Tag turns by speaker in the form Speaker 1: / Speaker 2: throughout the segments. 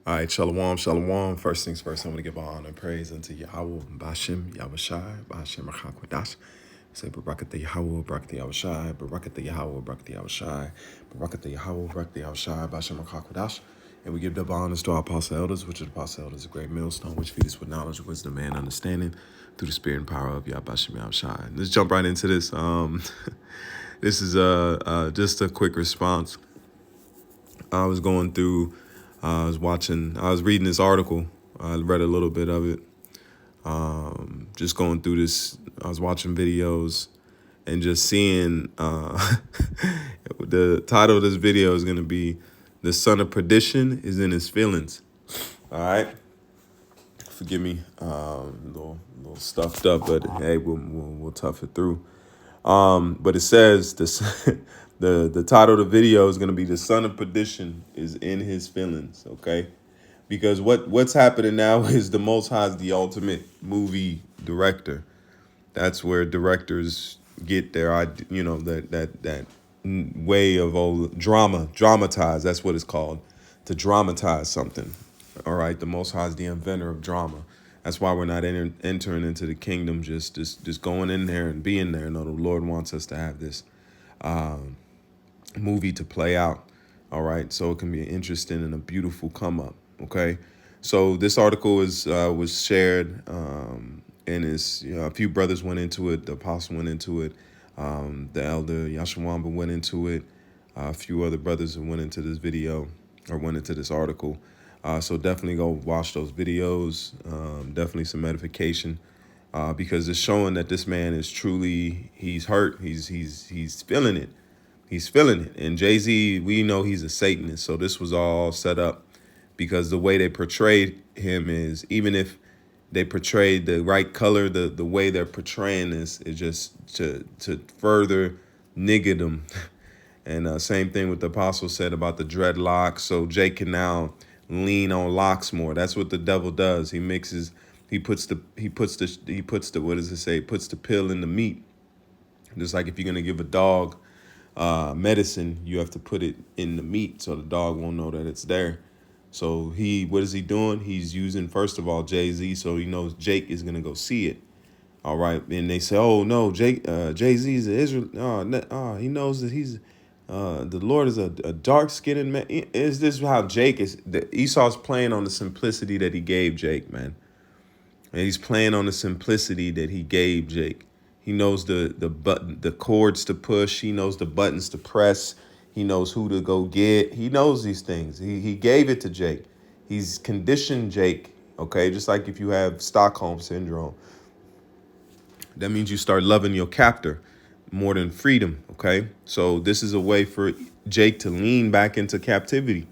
Speaker 1: All right, shalom, shalom. First things first, I'm going to give all honor and praise unto Yahweh, Bashem, Yahushai, Bashem, Rachakwadash. Say, Barakatah Yahweh, Barakatah Yahushai, Barakatah Yahweh, Barakatah Yahushai, Barakatah Yahweh, Barakatah Yahushai, Bashem, Rachakwadash. And we give double honors to our apostle elders, which are the apostle elders, a great millstone, which feed us with knowledge, wisdom, and understanding through the spirit and power of Yah Bashem Yahushai. Let's jump right into this. This is just a quick response. I was going through, I was reading this article. I read a little bit of it. Just going through this, I was watching videos and just seeing the title of this video is going to be "The Son of Perdition is in His Feelings." All right. Forgive me, a little stuffed up, but hey, we'll tough it through. But it says this, the title of the video is going to be "The Son of Perdition is in His Feelings." Okay, because what's happening now is the Most High is the ultimate movie director. That's where directors get their that way of dramatize. That's what it's called, to dramatize something. All right, the Most High is the inventor of drama. That's why we're not entering into the kingdom just going in there and being there. No, the Lord wants us to have this movie to play out. All right, so it can be an interesting and a beautiful come up. Okay, so this article was shared, and a few brothers went into it. The apostle went into it. The elder Yashawamba went into it. A few other brothers went into this video or went into this article. So definitely go watch those videos. Definitely some edification, because it's showing that this man is he's hurt. He's feeling it. He's feeling it. And Jay-Z, we know he's a Satanist. So this was all set up because the way they portrayed him is, even if they portrayed the right color, the way they're portraying this is just to further nigga them. And same thing with the apostle said about the dreadlocks. So Jake can now lean on locks more. That's what the devil does. He puts the what does it say? Puts the pill in the meat. Just like if you're gonna give a dog medicine, you have to put it in the meat so the dog won't know that it's there. So what is he doing? He's using, first of all, Jay-Z, so he knows Jake is gonna go see it. All right, and they say, "Oh no, Jay-Z's an Israel. He knows that he's the Lord is a dark-skinned man." Is this how Jake is? Esau's playing on the simplicity that he gave Jake, man. And he's playing on the simplicity that he gave Jake. He knows the chords to push. He knows the buttons to press. He knows who to go get. He knows these things. He gave it to Jake. He's conditioned Jake. Okay, just like if you have Stockholm syndrome, that means you start loving your captor more than freedom. Okay, so this is a way for Jake to lean back into captivity,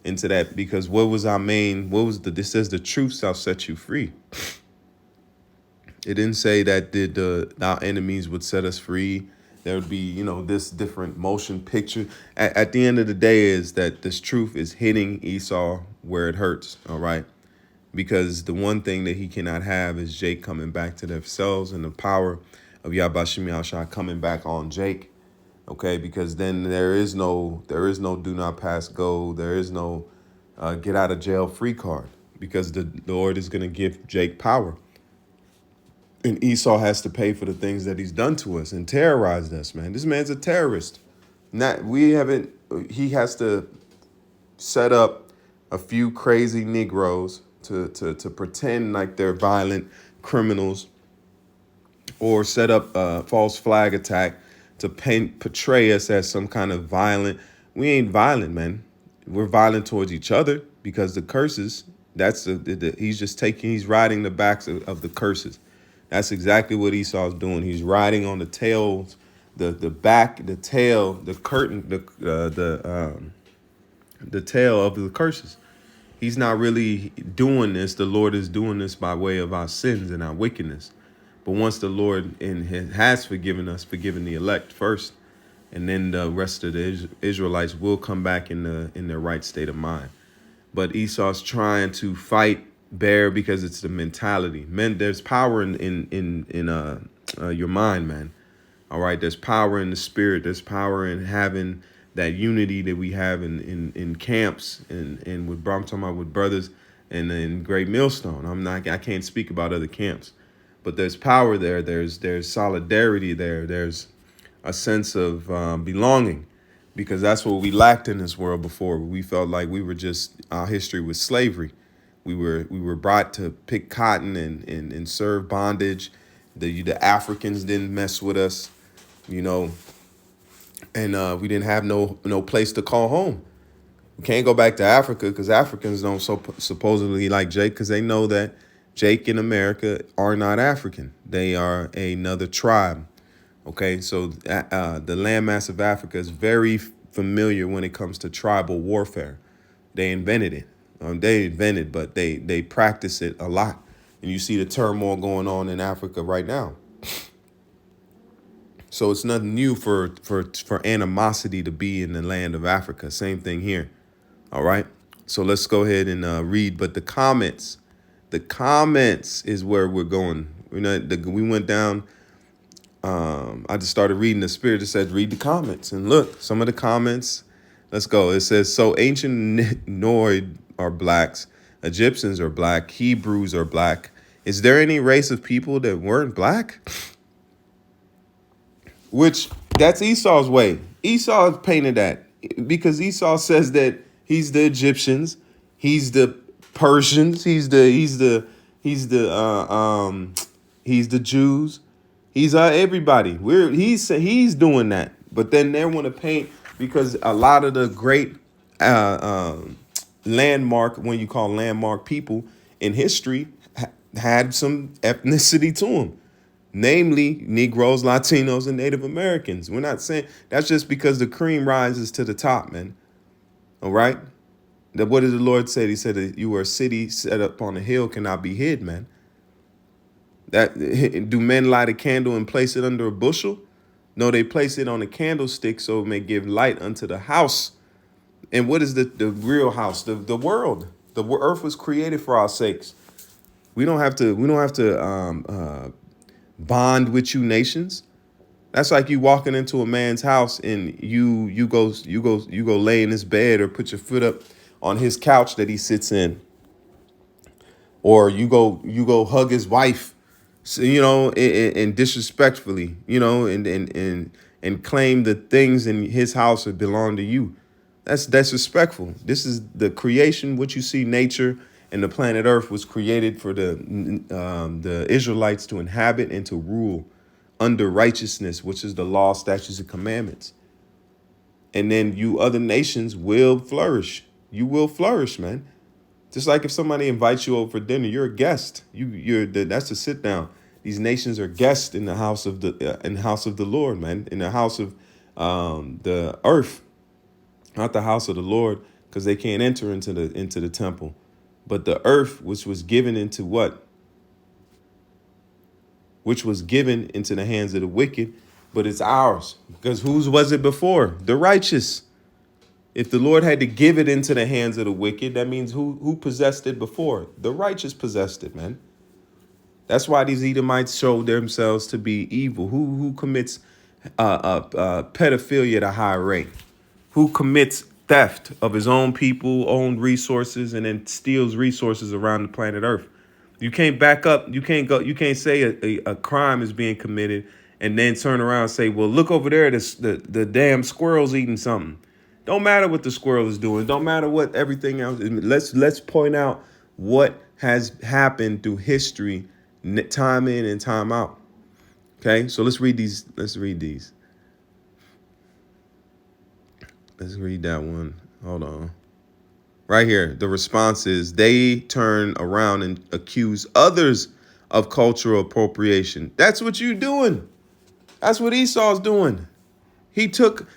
Speaker 1: into that, because this says the truth shall set you free. It didn't say that our enemies would set us free. There would be, this different motion picture. At the end of the day is that this truth is hitting Esau where it hurts, all right? Because the one thing that he cannot have is Jake coming back to themselves, and the power of Yahbashim Yahshua coming back on Jake, okay? Because then there is no do not pass go. There is no get out of jail free card, because the Lord is going to give Jake power. And Esau has to pay for the things that he's done to us and terrorized us, man. This man's a terrorist. He has to set up a few crazy Negroes to pretend like they're violent criminals, or set up a false flag attack to portray us as some kind of violent. We ain't violent, man. We're violent towards each other because the curses, he's riding the backs of the curses. That's exactly what Esau's doing. He's riding on the tails, the back, the tail, the curtain, the tail of the curses. He's not really doing this. The Lord is doing this by way of our sins and our wickedness. But once the Lord has forgiven the elect first, and then the rest of the Israelites will come back in their right state of mind. But Esau's trying to fight bear because it's the mentality. Man, there's power in your mind, man. All right, there's power in the spirit. There's power in having that unity that we have in camps and with I'm talking about with brothers and in Great Millstone. I can't speak about other camps, but there's power there. There's solidarity there. There's a sense of belonging, because that's what we lacked in this world before. We felt like we were just, our history was slavery. We were brought to pick cotton and serve bondage. The Africans didn't mess with us, you know, and we didn't have no place to call home. We can't go back to Africa because Africans don't supposedly like Jake, because they know that Jake in America are not African. They are another tribe. Okay, so the landmass of Africa is very familiar when it comes to tribal warfare. They invented it. But they practice it a lot. And you see the turmoil going on in Africa right now. So it's nothing new for animosity to be in the land of Africa. Same thing here. All right. So let's go ahead and read. But the comments is where we're going. We went down. I just started reading. The Spirit that said, read the comments. And look, some of the comments. Let's go. It says, so ancient Noid are blacks. Egyptians are black. Hebrews are black. Is there any race of people that weren't black? Which, that's Esau's way. Esau painted that because Esau says that he's the Egyptians, he's the Persians, he's the Jews, he's everybody. He's doing that. But then they want to paint, because a lot of the great landmark, when you call landmark people in history, had some ethnicity to them. Namely, Negroes, Latinos, and Native Americans. We're not saying that's just because the cream rises to the top, man. All right? What did the Lord say? He said that you are a city set up on a hill, cannot be hid, man. Do men light a candle and place it under a bushel? No, they place it on a candlestick so it may give light unto the house. And what is the real house? The world. The earth was created for our sakes. We don't have to bond with you nations. That's like you walking into a man's house and you go lay in his bed or put your foot up on his couch that he sits in, or you go hug his wife, so, and disrespectfully, and claim the things in his house that belong to you. That's disrespectful. This is the creation. What you see, nature. And the planet Earth was created for the Israelites to inhabit and to rule under righteousness, which is the law, statutes, and commandments. And then you other nations will flourish. You will flourish, man. Just like if somebody invites you over for dinner, you're a guest. That's a sit down. These nations are guests in the house of the Lord, man. In the house of the earth, not the house of the Lord, because they can't enter into the temple. But the earth, which was given into what? Which was given into the hands of the wicked, but it's ours. Because whose was it before? The righteous. If the Lord had to give it into the hands of the wicked, that means who possessed it before? The righteous possessed it, man. That's why these Edomites show themselves to be evil. Who commits pedophilia at a high rate? Who commits theft of his own people, own resources, and then steals resources around the planet Earth? You can't back up. You can't say a crime is being committed and then turn around and say, well, look over there, the damn squirrel's eating something. Don't matter what the squirrel is doing. Don't matter what everything else. Let's point out what has happened through history, time in and time out. Okay, so let's read these. Let's read that one. Hold on. Right here, the response is they turn around and accuse others of cultural appropriation. That's what you're doing. That's what Esau's doing.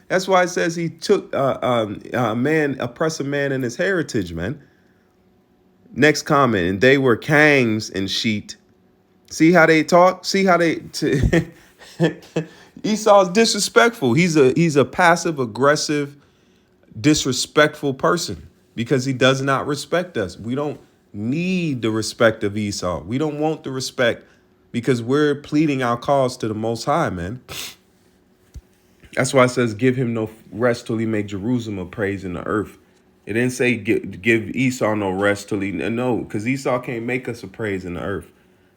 Speaker 1: That's why it says he took oppress a man in his heritage, man. Next comment, and they were kangs and sheet. See how they talk? See how they Esau's disrespectful. He's a passive aggressive, disrespectful person because he does not respect us. We don't need the respect of Esau. We don't want the respect because we're pleading our cause to the Most High, man. That's why it says, give him no rest till he make Jerusalem a praise in the earth. It didn't say give Esau no rest till he, no, because Esau can't make us a praise in the earth.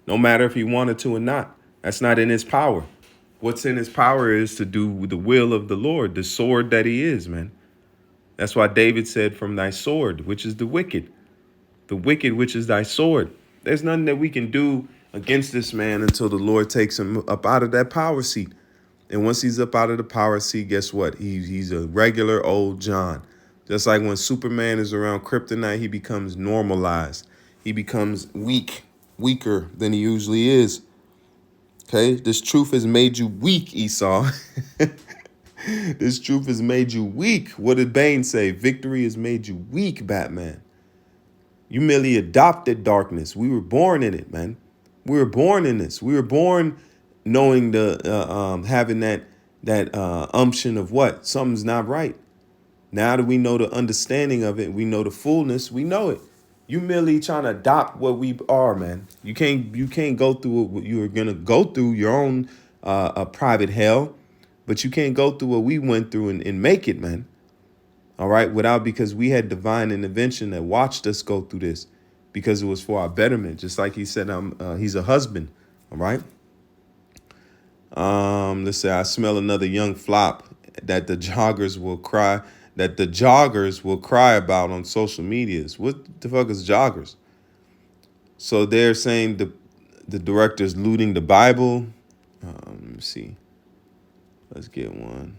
Speaker 1: No matter if he wanted to or not. That's not in his power. What's in his power is to do the will of the Lord, the sword that he is, man. That's why David said, from thy sword, which is the wicked, which is thy sword. There's nothing that we can do against this man until the Lord takes him up out of that power seat. And once he's up out of the power seat, guess what? He's a regular old John. Just like when Superman is around kryptonite, he becomes normalized. He becomes weaker than he usually is. Okay, this truth has made you weak, Esau. This truth has made you weak. What did Bane say? Victory has made you weak, Batman. You merely adopted darkness. We were born in it, man. We were born in this. We were born knowing having that umption of what something's not right. Now that we know the understanding of it, we know the fullness. We know it. You merely trying to adopt what we are, man. You can't go through what you're gonna go through your own a private hell, but you can't go through what we went through and make it, man. All right, because we had divine intervention that watched us go through this, because it was for our betterment. Just like he said, he's a husband. All right. Let's say I smell another young flop that the joggers will cry about on social medias. What the fuck is joggers? So they're saying the director's looting the Bible. Let me see. Let's get one.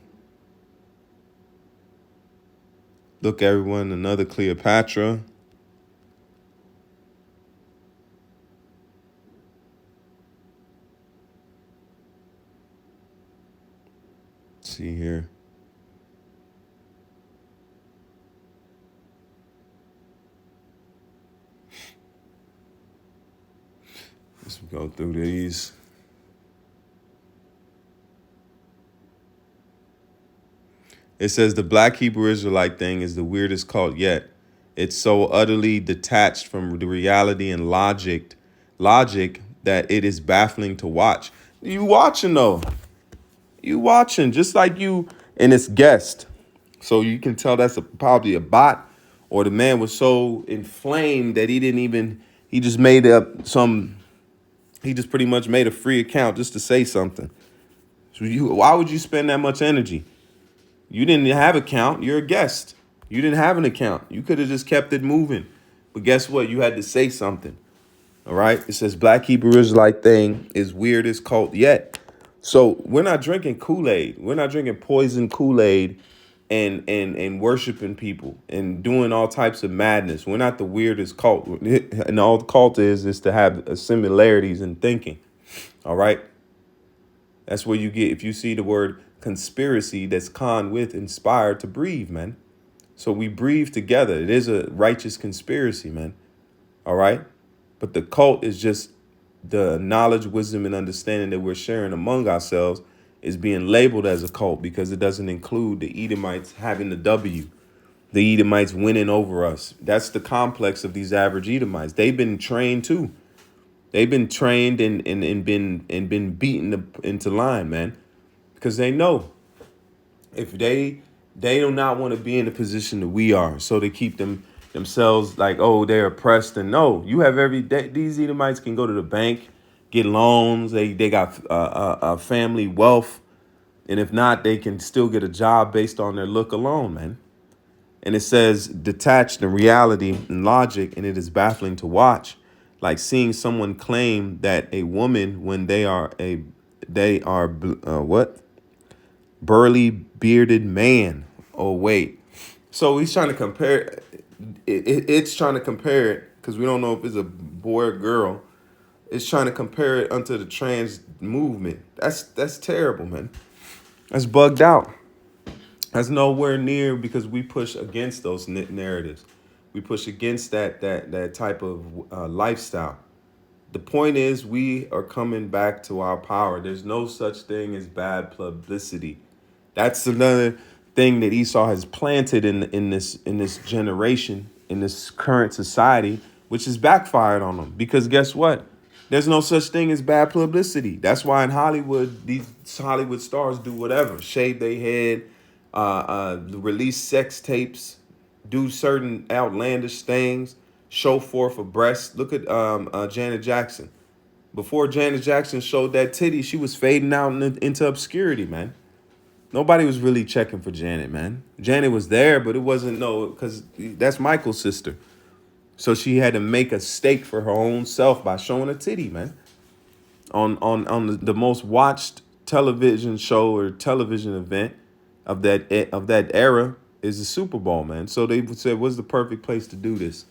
Speaker 1: Look, everyone, another Cleopatra. Let's see here. Let's go through these. It says the Black Hebrew Israelite thing is the weirdest cult yet. It's so utterly detached from the reality and logic that it is baffling to watch. You watching though. You watching just like you and it's guest. So you can tell that's probably a bot, or the man was so inflamed that he just pretty much made a free account just to say something. So why would you spend that much energy? You didn't have an account. You're a guest. You didn't have an account. You could have just kept it moving. But guess what? You had to say something. All right. It says Black Hebrew Israelite thing is weirdest cult yet. So we're not drinking Kool-Aid. We're not drinking poison Kool-Aid and worshiping people and doing all types of madness. We're not the weirdest cult. And all the cult is to have similarities in thinking. All right. That's where you get, if you see the word conspiracy, that's con with inspired to breathe, man. So we breathe together. It is a righteous conspiracy, man. All right. But the cult is just the knowledge, wisdom, and understanding that we're sharing among ourselves is being labeled as a cult because it doesn't include the Edomites having the W, the Edomites winning over us. That's the complex of these average Edomites. They've been trained too. They've been trained and been beaten into line, man, because they know if they do not want to be in the position that we are, so they keep themselves like, oh, they're oppressed. And no, you have every day. These Edomites can go to the bank, get loans. They got a family wealth, and if not, they can still get a job based on their look alone, man. And it says detached in reality and logic, and it is baffling to watch. Like seeing someone claim that a woman, when they are what? Burly bearded man. Oh, wait. So he's trying to compare it's trying to compare it because we don't know if it's a boy or girl. It's trying to compare it unto the trans movement. That's terrible, man. That's bugged out. That's nowhere near, because we push against those narratives. We push against that type of lifestyle. The point is, we are coming back to our power. There's no such thing as bad publicity. That's another thing that Esau has planted in this generation, in this current society, which has backfired on them. Because guess what? There's no such thing as bad publicity. That's why in Hollywood, these Hollywood stars do whatever, shave their head, release sex tapes, do certain outlandish things, show forth a breast. Look at Janet Jackson. Before Janet Jackson showed that titty, she was fading out into obscurity, man. Nobody was really checking for Janet, man. Janet was there, but it wasn't because that's Michael's sister. So she had to make a stake for her own self by showing a titty, man. On the most watched television show or television event of that era is the Super Bowl, man. So they said, what's the perfect place to do this?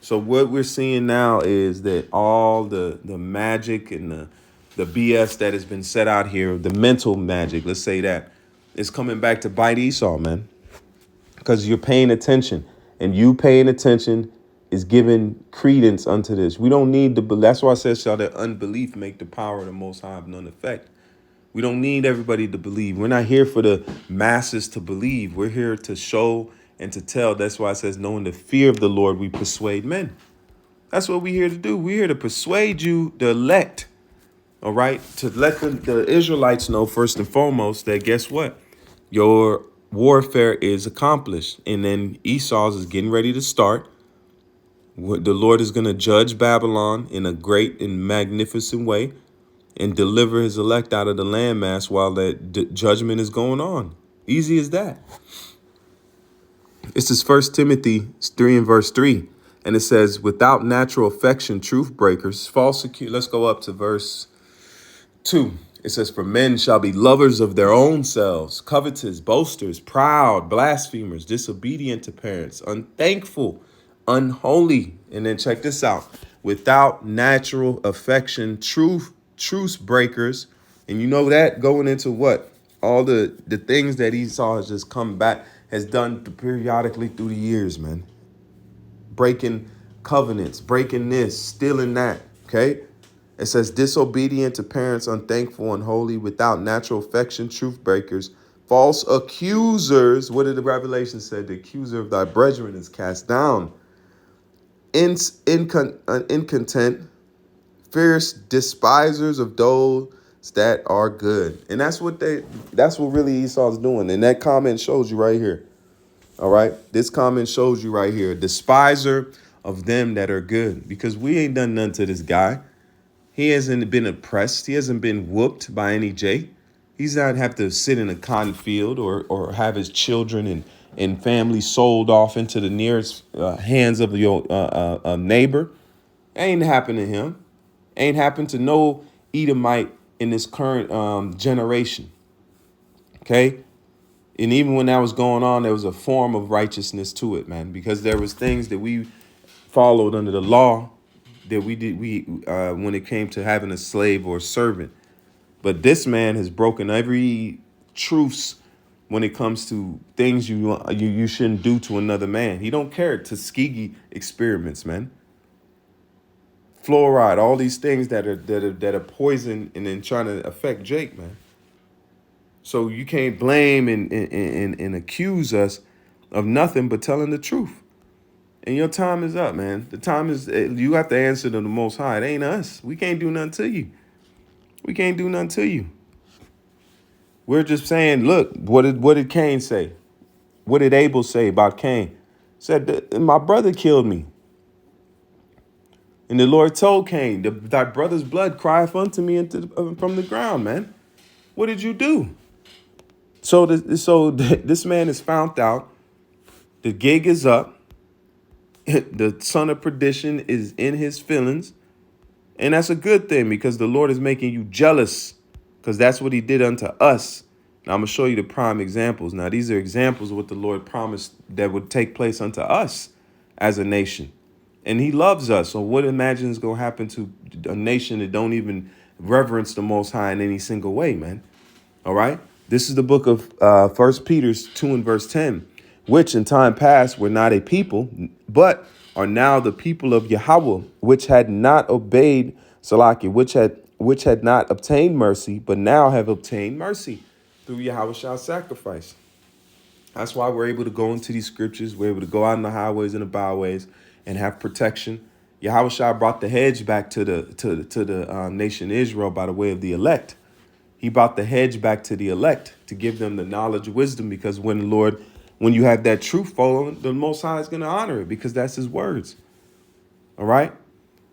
Speaker 1: So what we're seeing now is that all the magic and the BS that has been set out here, the mental magic, let's say that, is coming back to bite Esau, man. Because you're paying attention, and you paying attention is giving credence unto this. We don't need that's why I said, shall that unbelief make the power of the Most High of none effect. We don't need everybody to believe. We're not here for the masses to believe. We're here to show and to tell. That's why it says, knowing the fear of the Lord, we persuade men. That's what we're here to do. We're here to persuade you, the elect, all right, to let the Israelites know first and foremost that guess what? Your warfare is accomplished. And then Esau's is getting ready to start. The Lord is going to judge Babylon in a great and magnificent way and deliver his elect out of the landmass while that judgment is going on. Easy as that. This is 1 Timothy 3 and verse 3. And it says, without natural affection, truth breakers, false accusers. Let's go up to verse 2. It says, for men shall be lovers of their own selves, covetous, boasters, proud, blasphemers, disobedient to parents, unthankful, unholy. And then check this out. Without natural affection, truth breakers. And you know that going into what? All the things that Esau has just come back, has done periodically through the years, man. Breaking covenants, breaking this, stealing that, okay? It says disobedient to parents, unthankful, unholy, without natural affection, truth breakers, false accusers. What did the Revelation say? The accuser of thy brethren is cast down. Incontent, fierce despisers of those that are good. And that's what really Esau's doing. And that comment shows you right here. All right. This comment shows you right here. Despiser of them that are good. Because we ain't done nothing to this guy. He hasn't been oppressed. He hasn't been whooped by any J. He's not have to sit in a cotton field or have his children and family sold off into the nearest hands of your neighbor. Ain't happened to him. Ain't happened to no Edomite in this current generation. Okay. And even when that was going on, there was a form of righteousness to it, man, because there was things that we followed under the law that we did when it came to having a slave or a servant. But this man has broken every truce when it comes to things you shouldn't do to another man. He don't care. Tuskegee experiments, man. Fluoride, all these things that are poison and then trying to affect Jake, man. So you can't blame and accuse us of nothing but telling the truth. And your time is up, man. The time is, you have to answer to the Most High. It ain't us. We can't do nothing to you. We can't do nothing to you. We're just saying, look, what did Cain say? What did Abel say about Cain? Said, my brother killed me. And the Lord told Cain, thy brother's blood crieth unto me from the ground, man. What did you do? So this man is found out. The gig is up. The son of perdition is in his feelings. And that's a good thing because the Lord is making you jealous because that's what he did unto us. Now I'm going to show you the prime examples. Now, these are examples of what the Lord promised that would take place unto us as a nation. And he loves us. So what imagine is going to happen to a nation that don't even reverence the Most High in any single way, man? All right. This is the book of 1 Peter 2 and verse 10, which in time past were not a people, but are now the people of Yahweh, which had not obeyed Salaki, which had not obtained mercy, but now have obtained mercy through Yahweh's sacrifice. That's why we're able to go into these scriptures. We're able to go out in the highways and the byways and have protection. Yahushua brought the hedge back to the nation Israel by the way of the elect. He brought the hedge back to the elect to give them the knowledge, wisdom, because when you have that truth following, the Most High is going to honor it because that's his words. All right.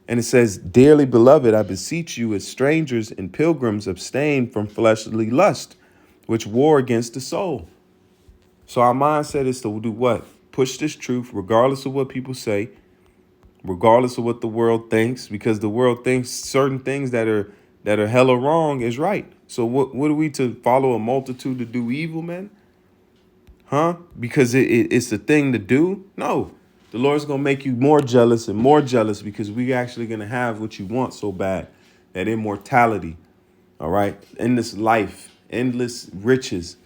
Speaker 1: And it says, dearly beloved, I beseech you as strangers and pilgrims, abstain from fleshly lust, which war against the soul. So our mindset is to do what? Push this truth, regardless of what people say, regardless of what the world thinks, because the world thinks certain things that are hella wrong is right. So what are we to follow a multitude to do evil, man? Huh? Because it's the thing to do? No. The Lord's going to make you more jealous and more jealous because we actually going to have what you want so bad. That immortality. All right? Endless life. Endless riches.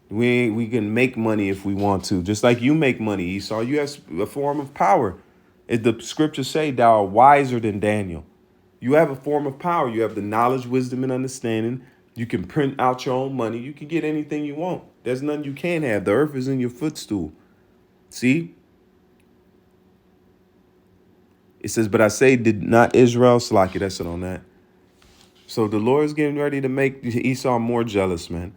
Speaker 1: We can make money if we want to. Just like you make money, Esau. You have a form of power. As the scriptures say, thou art wiser than Daniel. You have a form of power. You have the knowledge, wisdom, and understanding. You can print out your own money. You can get anything you want. There's nothing you can't have. The earth is in your footstool. See? It says, but I say, did not Israel, Salaki, that's it on that. So the Lord is getting ready to make Esau more jealous, man.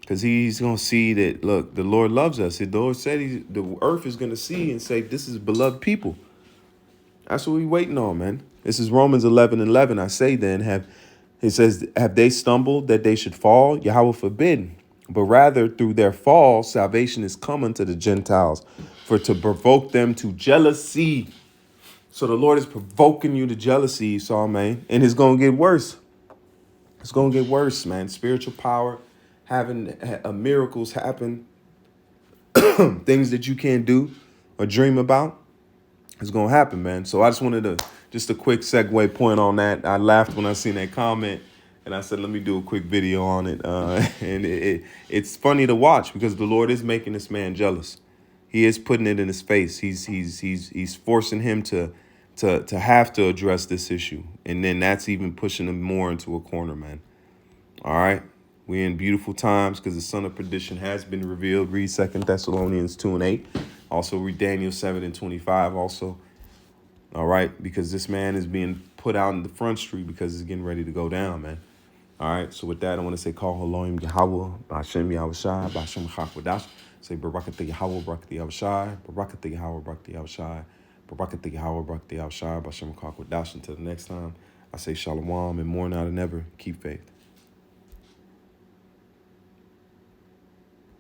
Speaker 1: Because he's going to see that, look, the Lord loves us. The Lord said the earth is going to see and say, this is beloved people. That's what we're waiting on, man. This is Romans 11:11. I say then, it says, have they stumbled that they should fall? Yahweh forbid. But rather through their fall, salvation is coming to the Gentiles for to provoke them to jealousy. So the Lord is provoking you to jealousy, Esau, man. And it's going to get worse. It's going to get worse, man. Spiritual power, having miracles happen, things that you can't do or dream about. It's going to happen, man. So I just wanted to, just a quick segue point on that. I laughed when I seen that comment and I said, let me do a quick video on it. And it's funny to watch because the Lord is making this man jealous. He is putting it in his face. He's forcing him to have to address this issue. And then that's even pushing him more into a corner, man. All right. We're in beautiful times because the son of perdition has been revealed. Read 2 Thessalonians 2:8. Also read Daniel 7:25 also. All right. Because this man is being put out in the front street because it's getting ready to go down, man. All right. So with that, I want to say, call Elohim Yahweh, B'Hashem Yahushai, B'Hashem Chakwadash. Say, Barakatah Yahweh, Barakatah Yahushai, Barakatah Yahweh, Barakatah Yahushai, Barakatah Yahweh, Barakatah Yahushai, B'Hashem Chakwadash. Until the next time, I say Shalom and more now than ever. Keep faith.